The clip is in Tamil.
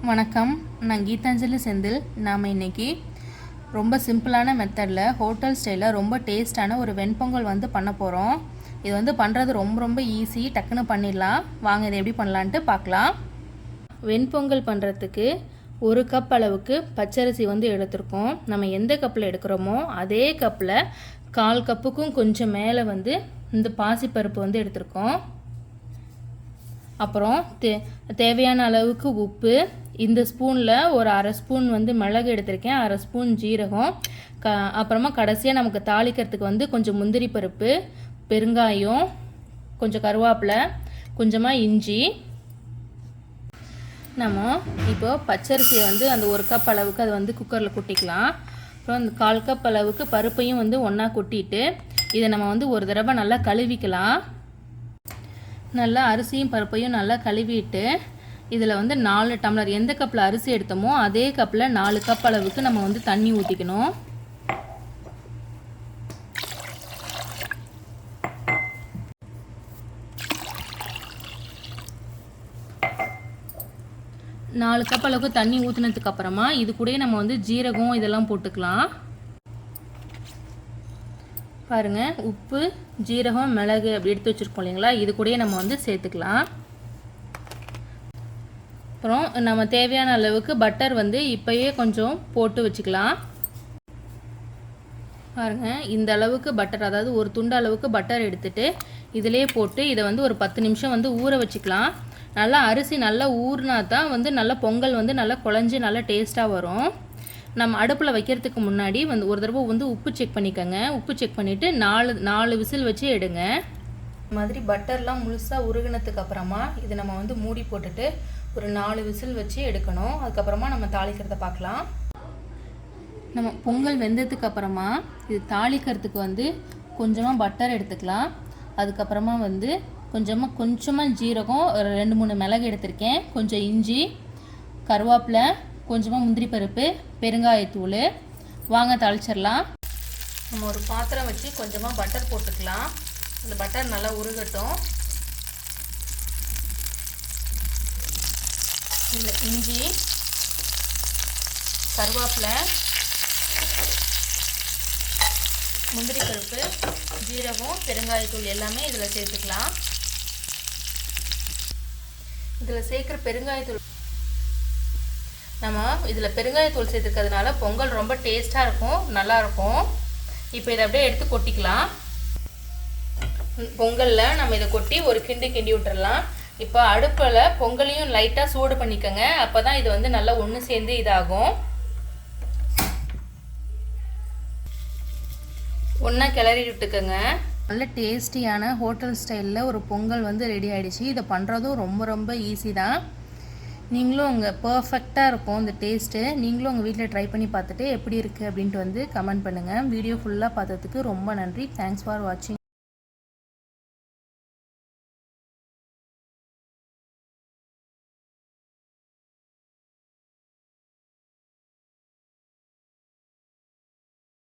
வணக்கம், நான் கீதாஞ்சலி செந்தில். நாம் இன்றைக்கி ரொம்ப சிம்பிளான மெத்தடில் ஹோட்டல் ஸ்டைலில் ரொம்ப டேஸ்டான ஒரு வெண்பொங்கல் பண்ண போகிறோம். இது பண்ணுறது ரொம்ப ஈஸி, டக்குன்னு பண்ணிடலாம். வாங்க இதை எப்படி பண்ணலான்ட்டு பார்க்கலாம். வெண்பொங்கல் பண்ணுறதுக்கு 1 கப் அளவுக்கு பச்சரிசி எடுத்திருக்கோம். நம்ம எந்த கப்பில் எடுக்கிறோமோ அதே கப்பில் 1/4 கப்புக்கும் கொஞ்சம் மேலே இந்த பாசிப்பருப்பு எடுத்திருக்கோம். அப்புறம் தேவையான அளவுக்கு உப்பு, இந்த ஸ்பூனில் ஒரு 1/2 ஸ்பூன் மிளகு எடுத்திருக்கேன், 1/2 ஸ்பூன் ஜீரகம், அப்புறமா கடைசியாக நமக்கு தாளிக்கிறதுக்கு கொஞ்சம் முந்திரி பருப்பு, பெருங்காயம், கொஞ்சம் கருவேப்பிலை, கொஞ்சமாக இஞ்சி. நம்ம இப்போ பச்சரிசியை அந்த 1 கப் அளவுக்கு அது குக்கரில் கொட்டிக்கலாம். அப்புறம் அந்த 1/4 கப் அளவுக்கு பருப்பையும் ஒன்றா கொட்டிட்டு இதை நம்ம ஒரு தடவை நல்லா கழுவிக்கலாம். நல்லா அரிசியும் பருப்பையும் நல்லா கழுவிட்டு இதில் 4 டம்ளர், எந்த கப்பில் அரிசி எடுத்தோமோ அதே கப்பில் 4 கப் அளவுக்கு நம்ம தண்ணி ஊற்றிக்கணும். நாலு கப் அளவுக்கு தண்ணி ஊற்றினதுக்கு அப்புறமா இது கூட நம்ம ஜீரகம் இதெல்லாம் போட்டுக்கலாம். பாருங்கள், உப்பு, ஜீரகம், மிளகு அப்படி எடுத்து வச்சுருக்கோம் இல்லைங்களா, இது கூடயே நம்ம சேர்த்துக்கலாம். அப்புறம் நம்ம தேவையான அளவுக்கு பட்டர் இப்போயே கொஞ்சம் போட்டு வச்சுக்கலாம். பாருங்கள், இந்த அளவுக்கு பட்டர், அதாவது ஒரு துண்டு அளவுக்கு பட்டர் எடுத்துகிட்டு இதிலே போட்டு இதை ஒரு 10 நிமிஷம் ஊற வச்சுக்கலாம். நல்லா அரிசி நல்லா ஊறினா தான் நல்லா பொங்கல் நல்லா குழஞ்சி நல்லா டேஸ்ட்டாக வரும். நம்ம அடுப்பில் வைக்கிறதுக்கு முன்னாடி ஒரு தடவை உப்பு செக் பண்ணிக்கோங்க. உப்பு செக் பண்ணிவிட்டு 4 விசில் வச்சு எடுங்க. இந்த மாதிரி பட்டர்லாம் முழுசாக உருகினதுக்கு அப்புறமா இது நம்ம மூடி போட்டுட்டு ஒரு 4 விசில் வச்சு எடுக்கணும். அதுக்கப்புறமா நம்ம தாளிக்கிறத பார்க்கலாம். நம்ம பொங்கல் வெந்ததுக்கு அப்புறமா இது தாளிக்கிறதுக்கு கொஞ்சமாக பட்டர் எடுத்துக்கலாம். அதுக்கப்புறமா கொஞ்சமாக ஜீரகம், 2-3 மிளகு எடுத்திருக்கேன், கொஞ்சம் இஞ்சி, கருவேப்பிலை, கொஞ்சமாக முந்திரி பருப்பு, பெருங்காயத்தூள். வாங்க தாளிச்சிடலாம். நம்ம ஒரு பாத்திரம் வச்சு கொஞ்சமாக பட்டர் போட்டுக்கலாம். இந்த பட்டர் நல்லா உருகட்டும். இதில் இஞ்சி, கருவேப்பிலை, முந்திரி பருப்பு, ஜீரகம், பெருங்காயத்தூள் எல்லாமே இதில் சேர்த்துக்கலாம். இதில் சேர்க்குற பெருங்காயத்தூள், நம்ம இதில் பெருங்காயத்தூள் சேர்த்துக்கிறதுனால பொங்கல் ரொம்ப டேஸ்ட்டாக இருக்கும், நல்லாயிருக்கும். இப்போ இதை அப்படியே எடுத்து கொட்டிக்கலாம். பொங்கலில் நம்ம இதை கொட்டி ஒரு கிண்டி விட்டுறலாம். இப்போ அடுப்பில் பொங்கலையும் லைட்டாக சூடு பண்ணிக்கோங்க. அப்போ தான் இது நல்லா ஒன்று சேர்ந்து இதாகும். ஒன்றா கிளறி விட்டுக்கோங்க. நல்ல டேஸ்டியான ஹோட்டல் ஸ்டைலில் ஒரு பொங்கல் ரெடி ஆகிடுச்சு. இதை பண்ணுறதும் ரொம்ப ஈஸி தான். நீங்களும் உங்கள் பர்ஃபெக்டாக இருக்கும் இந்த டேஸ்ட்டு. நீங்களும் உங்கள் வீட்டில் ட்ரை பண்ணி பார்த்துட்டு எப்படி இருக்குது அப்படின்ட்டு கமெண்ட் பண்ணுங்கள். வீடியோ ஃபுல்லாக பார்த்ததுக்கு ரொம்ப நன்றி. தேங்க்ஸ் ஃபார் வாட்சிங்.